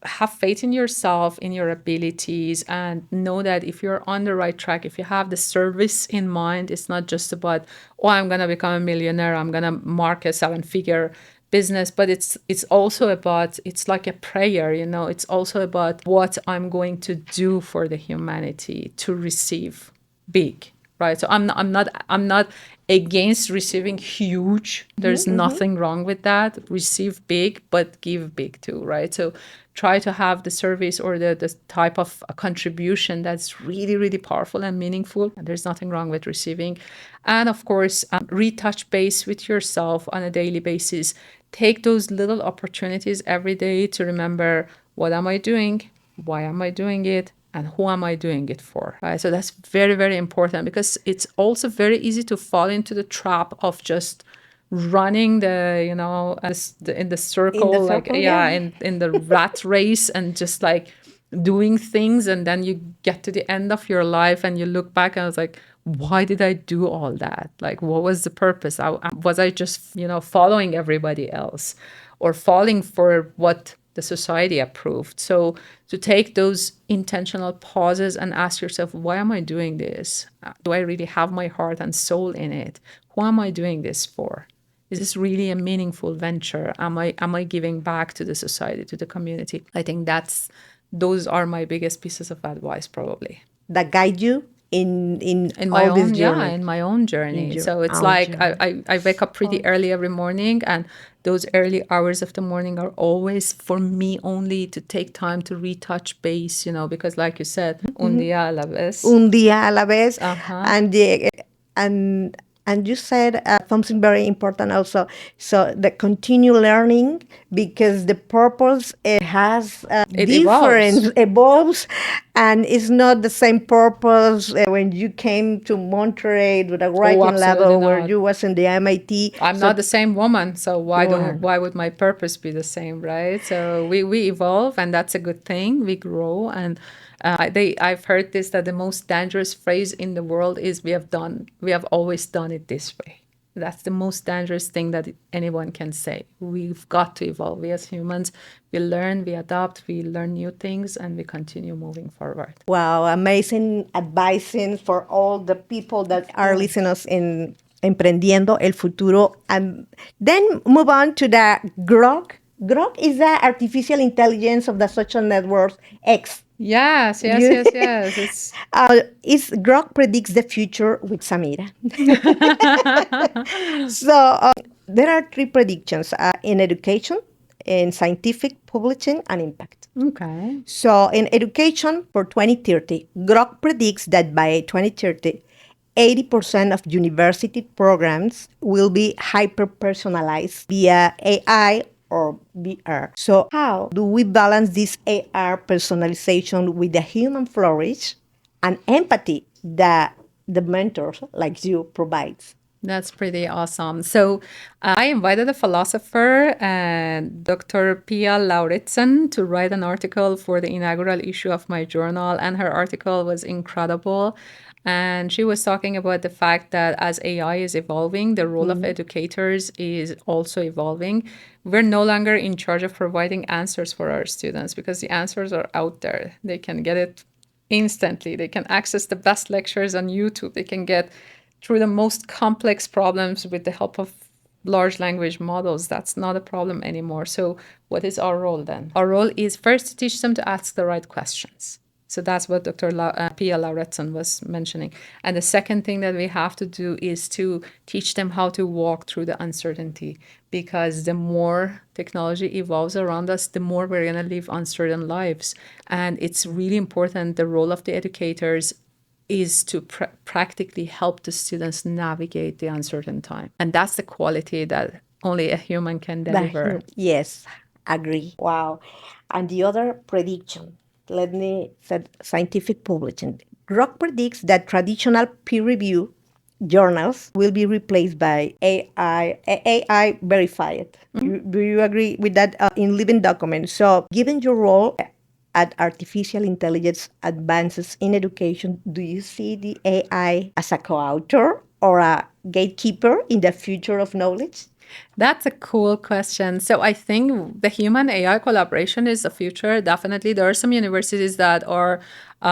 Have faith in yourself, in your abilities, and know that if you're on the right track, if you have the service in mind, it's not just about, I'm going to become a millionaire, I'm going to mark a 7-figure business, but it's also about, it's like a prayer, it's also about what I'm going to do for the humanity to receive big, right? So I'm not against receiving huge. There's nothing wrong with that. Receive big, but give big too, right? So try to have the service or the type of contribution that's really, really powerful and meaningful. And there's nothing wrong with receiving. And of course, retouch base with yourself on a daily basis. Take those little opportunities every day to remember, what am I doing? Why am I doing it? And who am I doing it for? Right? So that's very, very important, because it's also very easy to fall into the trap of just running in the circle, in the rat race, and just like doing things. And then you get to the end of your life and you look back and I was like, why did I do all that? Like, what was the purpose? Was I just, following everybody else, or falling for what the society approved? So to take those intentional pauses and ask yourself, why am I doing this? Do I really have my heart and soul in it? Who am I doing this for? Is this really a meaningful venture? Am I giving back to the society, to the community? I think those are my biggest pieces of advice, probably.
That guide you in
my
all this
own
journey.
in my own journey. So it's like I wake up pretty early every morning, and those early hours of the morning are always for me only to take time to retouch base, because like you said, un día a la vez.
Un día a la vez. And you said something very important also. So the continue learning, because the purpose has evolves, and it's not the same purpose when you came to Monterrey with a writing level where you was in the MIT.
I'm not the same woman, so why would my purpose be the same, right? So we evolve, and that's a good thing. We grow, and I've heard this, that the most dangerous phrase in the world is we have always done it this way. That's the most dangerous thing that anyone can say. We've got to evolve. We as humans, we learn, we adapt, we learn new things, and we continue moving forward.
Wow, amazing advising for all the people that are listeners in Emprendiendo el Futuro. And then move on to the Grok. Grok is the artificial intelligence of the social networks X.
Yes.
It's Grok predicts the future with Samira. So there are 3 predictions in education, in scientific, publishing, and impact.
Okay.
So in education for 2030, Grok predicts that by 2030, 80% of university programs will be hyper-personalized via AI or VR. So how do we balance this AR personalization with the human flourish and empathy that the mentors like you provides?
That's pretty awesome. So I invited a philosopher, Dr. Pia Lauritsen, to write an article for the inaugural issue of my journal. And her article was incredible. And she was talking about the fact that as AI is evolving, the role of educators is also evolving. We're no longer in charge of providing answers for our students because the answers are out there. They can get it instantly. They can access the best lectures on YouTube. They can get through the most complex problems with the help of large language models. That's not a problem anymore. So what is our role then? Our role is first to teach them to ask the right questions. So that's what Dr. Pia Lauritsen was mentioning. And the second thing that we have to do is to teach them how to walk through the uncertainty, because the more technology evolves around us, the more we're going to live uncertain lives. And it's really important. The role of the educators is to practically help the students navigate the uncertain time. And that's the quality that only a human can deliver.
Yes, agree. Wow. And the other prediction, let me say scientific publishing. Grok predicts that traditional peer review journals will be replaced by AI verified. Do you agree with that in living documents? So given your role at artificial intelligence advances in education, do you see the AI as a co-author or a gatekeeper in the future of knowledge?
That's a cool question. So I think the human AI collaboration is the future. Definitely. There are some universities that are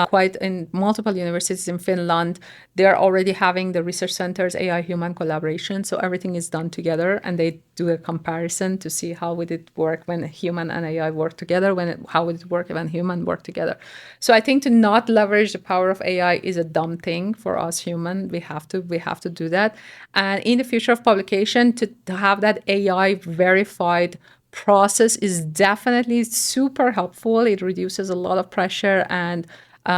quite in multiple universities in Finland. They're already having the research centers AI human collaboration. So everything is done together and they do a comparison to see how would it work when human and AI work together, how would it work when human work together. So I think to not leverage the power of AI is a dumb thing for us human. We have to do that. And in the future of publication, to have that AI verified process is definitely super helpful. It reduces a lot of pressure. And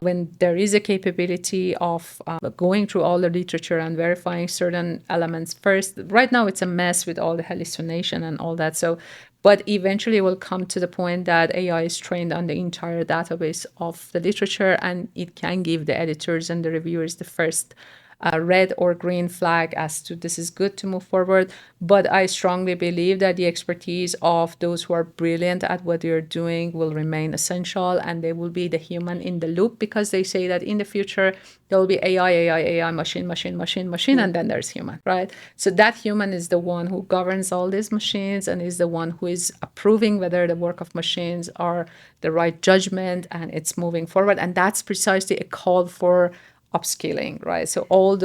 when there is a capability of going through all the literature and verifying certain elements first, right now it's a mess with all the hallucination and all that. So, but eventually it will come to the point that AI is trained on the entire database of the literature, and it can give the editors and the reviewers the first red or green flag as to this is good to move forward. But I strongly believe that the expertise of those who are brilliant at what they're doing will remain essential, and they will be the human in the loop, because they say that in the future there will be AI, machine, and then there's human, right? So that human is the one who governs all these machines and is the one who is approving whether the work of machines are the right judgment and it's moving forward. And that's precisely a call for upskilling, right? So all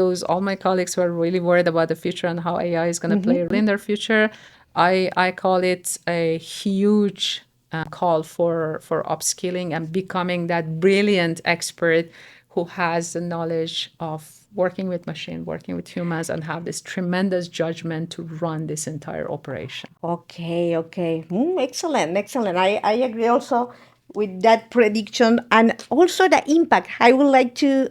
my colleagues who are really worried about the future and how AI is going to play a role in their future, I call it a huge call for upskilling and becoming that brilliant expert who has the knowledge of working with machine, working with humans, and have this tremendous judgment to run this entire operation.
Okay. Excellent. I agree also with that prediction and also the impact. I would like to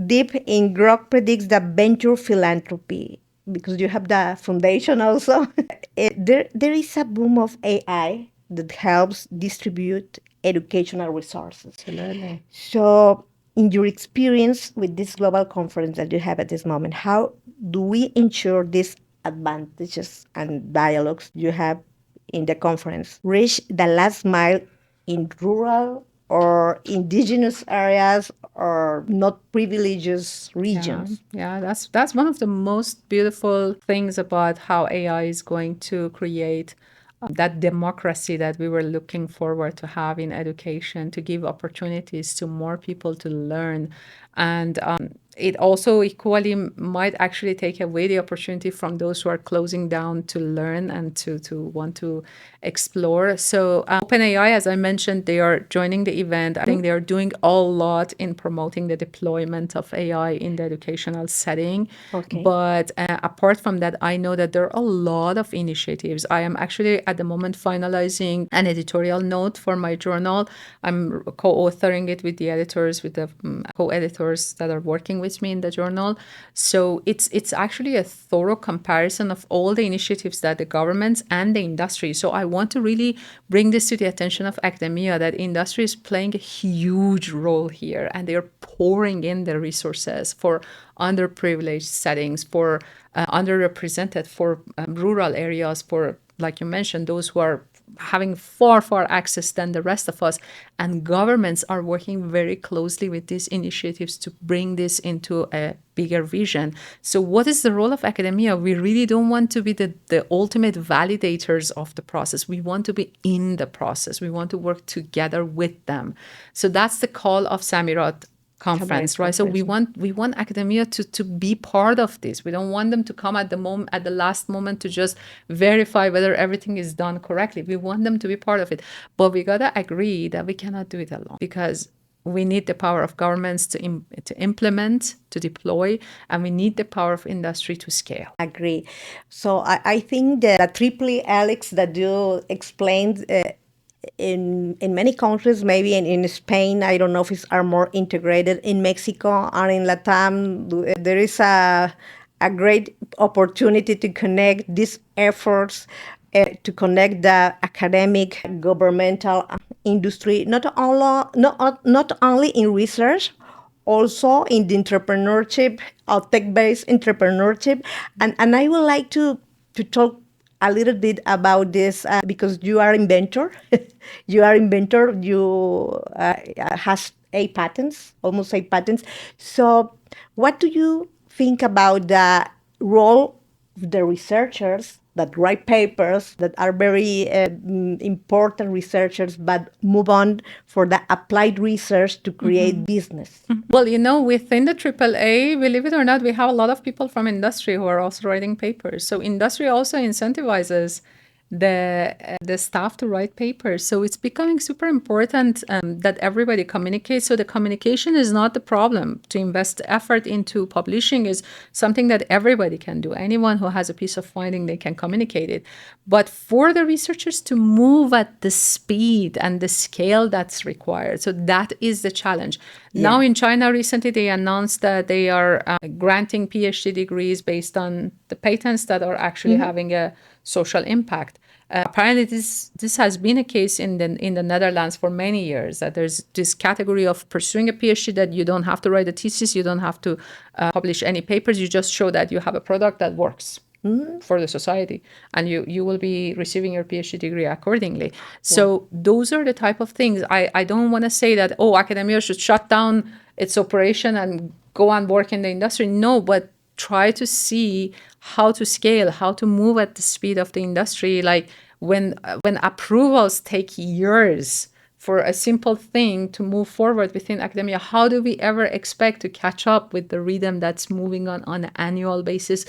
deep in Grok predicts the venture philanthropy, because you have the foundation also. There is a boom of AI that helps distribute educational resources.
Absolutely.
So, in your experience with this global conference that you have at this moment, how do we ensure these advantages and dialogues you have in the conference reach the last mile in rural or indigenous areas or not privileged regions?
Yeah, that's one of the most beautiful things about how AI is going to create that democracy that we were looking forward to have in education, to give opportunities to more people to learn. And it also equally might actually take away the opportunity from those who are closing down to learn and to want to explore. So OpenAI, as I mentioned, they are joining the event. I think they are doing a lot in promoting the deployment of AI in the educational setting.
Okay.
But apart from that, I know that there are a lot of initiatives. I am actually at the moment finalizing an editorial note for my journal. I'm co-authoring it with the editors, with the co-editor mentors that are working with me in the journal. So it's actually a thorough comparison of all the initiatives that the governments and the industry. So I want to really bring this to the attention of academia, that industry is playing a huge role here, and they're pouring in their resources for underprivileged settings, for underrepresented, for rural areas, for, like you mentioned, those who are having far access than the rest of us. And governments are working very closely with these initiatives to bring this into a bigger vision. So what is the role of academia? We really don't want to be the ultimate validators of the process. We want to be in the process. We want to work together with them. So that's the call of SAMIROAD conference, right? So we want academia to be part of this. We don't want them to come at the last moment to just verify whether everything is done correctly. We want them to be part of it. But we gotta agree that we cannot do it alone, because we need the power of governments to implement, to deploy, and we need the power of industry to scale.
Agree. So I think that the triple helix that you explained in many countries, maybe in Spain, I don't know if are more integrated. In Mexico or in Latam, there is a great opportunity to connect these efforts, to connect the academic, governmental, industry, not only in research, also in the entrepreneurship, tech-based entrepreneurship. And I would like to talk a little bit about this because you are inventor. You has 8 patents, almost 8 patents. So what do you think about the role of the researchers that write papers that are very important researchers, but move on for the applied research to create business?
Well, within the AAA, believe it or not, we have a lot of people from industry who are also writing papers. So industry also incentivizes the staff to write papers. So it's becoming super important that everybody communicates. So the communication is not the problem. To invest effort into publishing is something that everybody can do. Anyone who has a piece of finding, they can communicate it. But for the researchers to move at the speed and the scale that's required, so that is the challenge. Yeah. Now in China, recently they announced that they are granting PhD degrees based on the patents that are actually having a social impact. Apparently, this has been a case in the Netherlands for many years, that there's this category of pursuing a PhD that you don't have to write a thesis, you don't have to publish any papers, you just show that you have a product that works for the society, and you will be receiving your PhD degree accordingly. So those are the type of things. I don't want to say that, academia should shut down its operation and go and work in the industry. No, but try to see how to scale, how to move at the speed of the industry. Like when approvals take years for a simple thing to move forward within academia, how do we ever expect to catch up with the rhythm that's moving on an annual basis?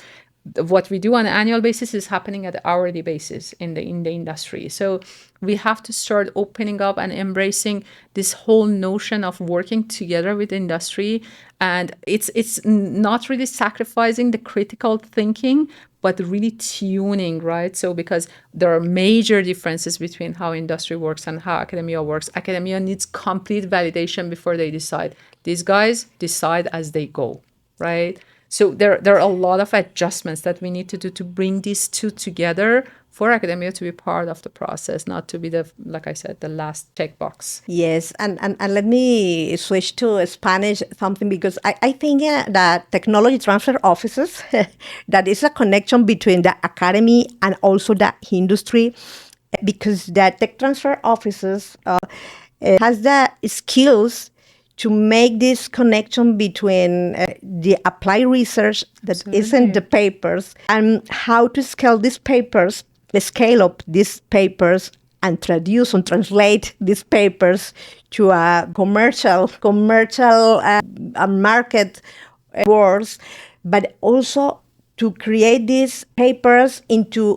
What we do on an annual basis is happening at the hourly basis in the industry. So we have to start opening up and embracing this whole notion of working together with industry. And it's not really sacrificing the critical thinking, but really tuning, right? So because there are major differences between how industry works and how academia works. Academia needs complete validation before they decide. These guys decide as they go, right? So there are a lot of adjustments that we need to do to bring these two together for academia to be part of the process, not to be like I said, the last checkbox.
Yes, and let me switch to Spanish something, because I think that technology transfer offices, that is a connection between the academy and also the industry, because the tech transfer offices has the skills to make this connection between the applied research that is in the papers and how to scale these papers, scale up these papers and traduce and translate these papers to a commercial market words, but also to create these papers into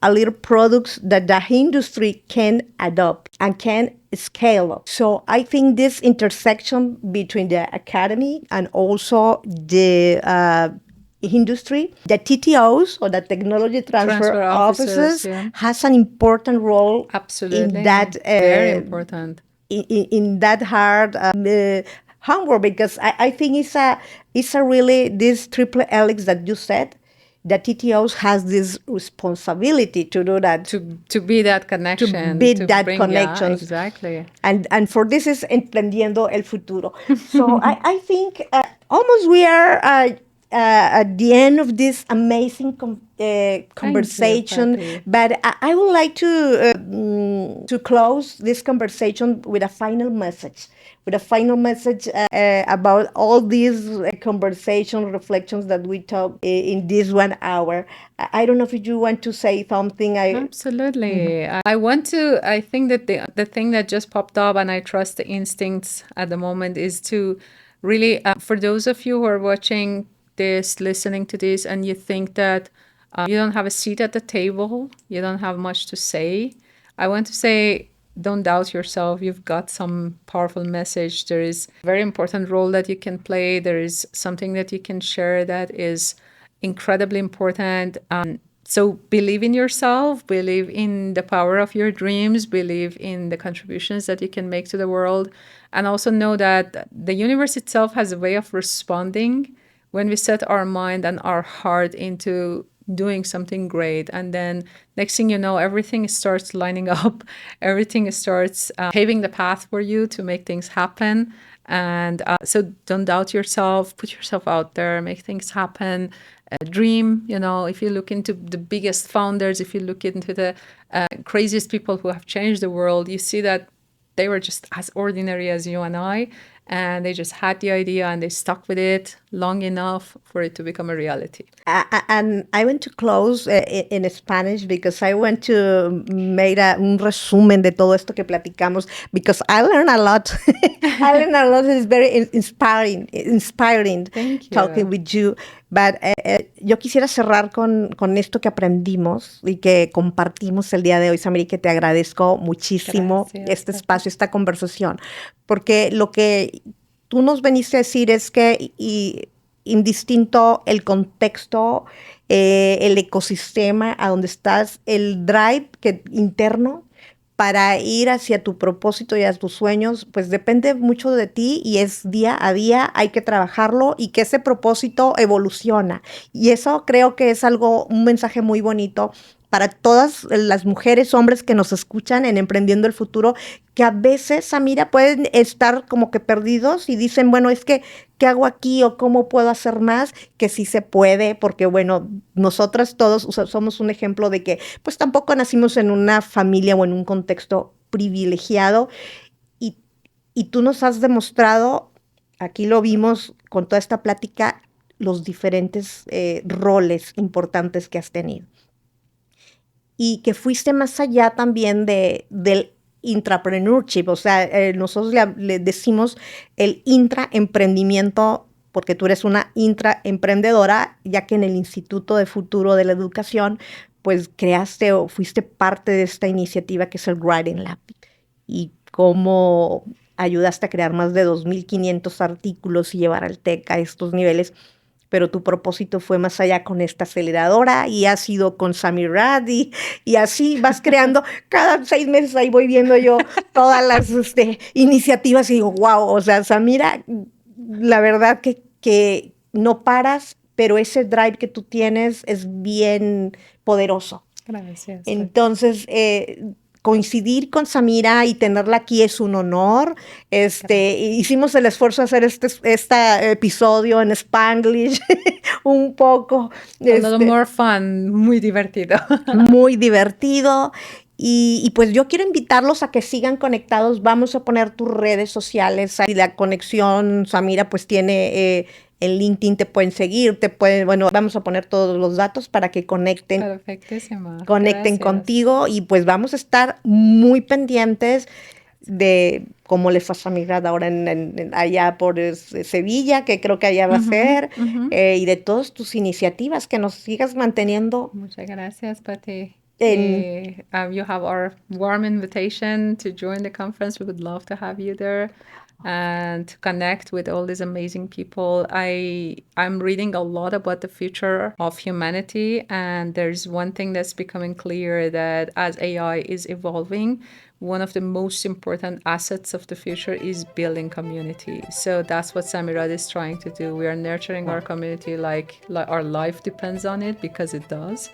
little products that the industry can adopt and can scale up. So I think this intersection between the academy and also the industry, the TTOs, or the technology transfer offices, has an important role.
Absolutely.
In that
very important.
In that hard homework, because I think it's a really, this triple helix that you said, that TTOs has this responsibility to do that,
to be that connection,
be
to
that
bring,
connections.
Yeah, exactly.
And for this is Emprendiendo el Futuro. So I think almost we are at the end of this amazing conversation.
Patty.
But I would like to close this conversation with a final message. About all these conversation reflections that we talk in this 1 hour. I don't know if you want to say something.
Absolutely. I think that the thing that just popped up, and I trust the instincts at the moment, is to really, for those of you who are watching this, listening to this, and you think that you don't have a seat at the table, you don't have much to say, I want to say, don't doubt yourself. You've got some powerful message. There is a very important role that you can play. There is something that you can share that is incredibly important. So believe in yourself, believe in the power of your dreams, believe in the contributions that you can make to the world, and also know that the universe itself has a way of responding when we set our mind and our heart into doing something great. And then next thing you know, everything starts lining up, everything starts paving the path for you to make things happen. And so don't doubt yourself, put yourself out there, make things happen, dream. If you look into the biggest founders, if you look into the craziest people who have changed the world, you see that they were just as ordinary as you and I, and they just had the idea and they stuck with it long enough for it to become a reality.
And I want to close in Spanish because I want to make un resumen de todo esto que platicamos, because I learned a lot. It's very inspiring
Thank you.
Talking with you. But yo quisiera cerrar con esto que aprendimos y que compartimos el día de hoy, Samira, y que te agradezco muchísimo.
Gracias.
Este espacio, esta conversación, porque lo que tú nos veniste a decir es que indistinto el contexto, el ecosistema a donde estás, el drive interno para ir hacia tu propósito y a tus sueños, pues depende mucho de ti y es día a día, hay que trabajarlo y que ese propósito evoluciona. Y eso creo que es un mensaje muy bonito para todas las mujeres, hombres que nos escuchan en Emprendiendo el Futuro, que a veces, Samira, pueden estar como que perdidos y dicen, bueno, es que, ¿qué hago aquí o cómo puedo hacer más? Que sí se puede, porque bueno, nosotras todos somos un ejemplo de que pues tampoco nacimos en una familia o en un contexto privilegiado y tú nos has demostrado, aquí lo vimos con toda esta plática, los diferentes roles importantes que has tenido. Y que fuiste más allá también del intrapreneurship, o sea, nosotros le decimos el intraemprendimiento porque tú eres una intraemprendedora, ya que en el Instituto de Futuro de la Educación, pues creaste o fuiste parte de esta iniciativa que es el Writing Lab. Y cómo ayudaste a crear más de 2.500 artículos y llevar al TEC a estos niveles. Pero tu propósito fue más allá con esta aceleradora y has ido con SAMIROAD y así vas creando. Cada 6 meses ahí voy viendo yo todas las iniciativas y digo, wow, o sea, Samira, la verdad que no paras, pero ese drive que tú tienes es bien poderoso.
Gracias.
Entonces, coincidir con Samira y tenerla aquí es un honor. Hicimos el esfuerzo de hacer este episodio en Spanglish un poco.
A little more fun, muy divertido.
Muy divertido. Y pues yo quiero invitarlos a que sigan conectados. Vamos a poner tus redes sociales. Y la conexión, Samira, pues tiene... en LinkedIn te pueden seguir, vamos a poner todos los datos para que conecten.
Perfectísimo.
Conecten
Gracias.
Contigo y pues vamos a estar muy pendientes de cómo le fue a SAMIROAD ahora allá por Sevilla, que creo que allá va a ser, y de todas tus iniciativas, que nos sigas manteniendo.
Muchas gracias, Patty. You have our warm invitation to join the conference. We would love to have you there and to connect with all these amazing people. I'm reading a lot about the future of humanity, and there's one thing that's becoming clear, that as AI is evolving, one of the most important assets of the future is building community. So that's what SAMIROAD is trying to do. We are nurturing our community like our life depends on it, because it does.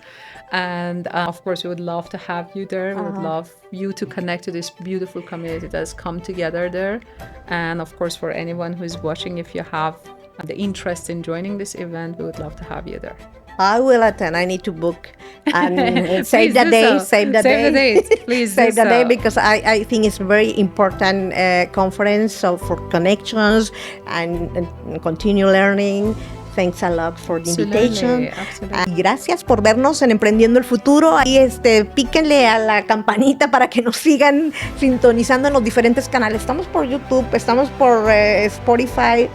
And of course, we would love to have you there. We would love you to connect to this beautiful community that has come together there. And of course, for anyone who is watching, if you have the interest in joining this event, we would love to have you there.
I will attend. I need to book and save the
do
day.
so.
Save the
Save the
day.
date. Please
Save
do
the day,
so.
because I think it's a very important conference. So for connections and continue learning. Thanks a lot for the invitation.
Absolutely.
Y gracias por vernos en Emprendiendo el Futuro. Ahí píquenle a la campanita para que nos sigan sintonizando en los diferentes canales. Estamos por YouTube, estamos por Spotify,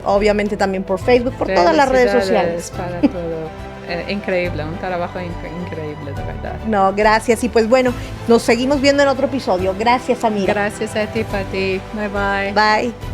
obviamente también por Facebook, por todas las redes sociales.
Para todo. Increíble, un trabajo increíble, de verdad.
No, gracias. Y pues bueno, nos seguimos viendo en otro episodio. Gracias, Samira.
Gracias a ti, Pati. Bye bye.
Bye.